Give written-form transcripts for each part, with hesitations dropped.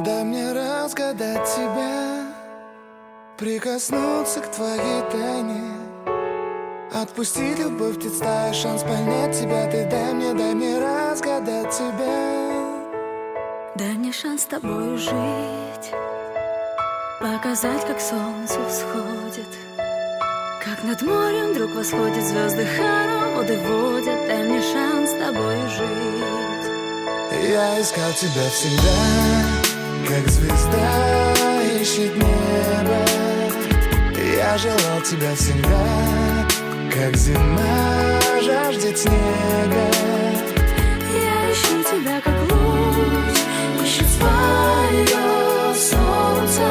Дай мне разгадать тебя, прикоснуться к твоей тайне, отпустить любовь, ты стая, шанс понять тебя. Ты дай мне разгадать тебя. Дай мне шанс с тобой жить, показать, как солнце всходит, как над морем вдруг восходят звезды, хороводы водят. Дай мне шанс с тобой жить. Я искал тебя всегда, как звезда ищет небо. Я желал тебя всегда, как зима жаждет снега. Я ищу тебя, как луч ищет свое солнце.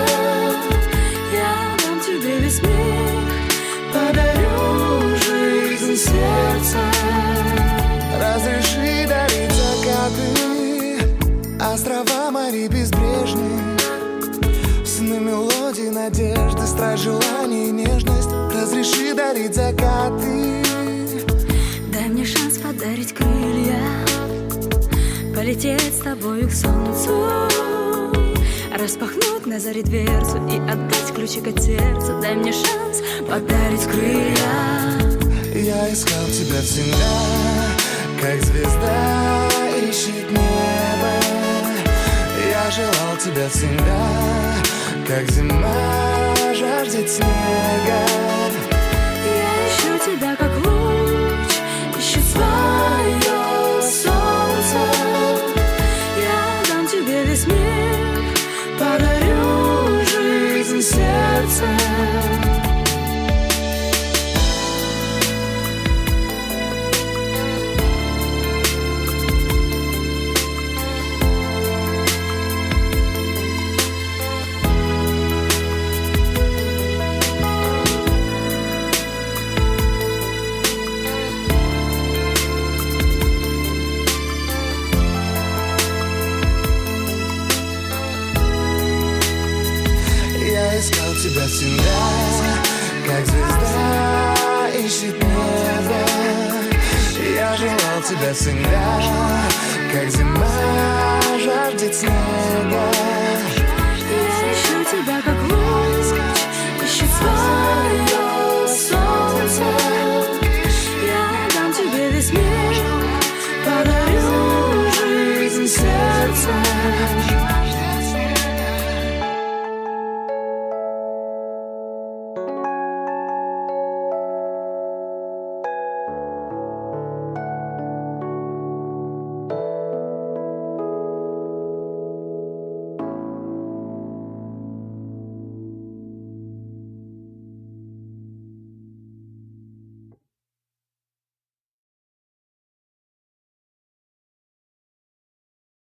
Я дам тебе весь мир, подарю жизнь сердца. Разреши дарить закаты, острова, моря безбрежные, сны, мелодии, надежды, страсть, желание и нежность. Разреши дарить закаты. Дай мне шанс подарить крылья, полететь с тобою к солнцу, распахнуть на заре дверцу и отдать ключик от сердца. Дай мне шанс подарить крылья. Я искал тебя всегда, как звезда ищет небо. Я желал тебя всегда, как зима жаждет снега. Я ищу тебя, как луч ищет свое солнце. Я дам тебе весь мир, подарю жизнь сердца. Я искал тебя всегда, как звезда ищет небо. Я желал тебя всегда, как зима жаждет снега.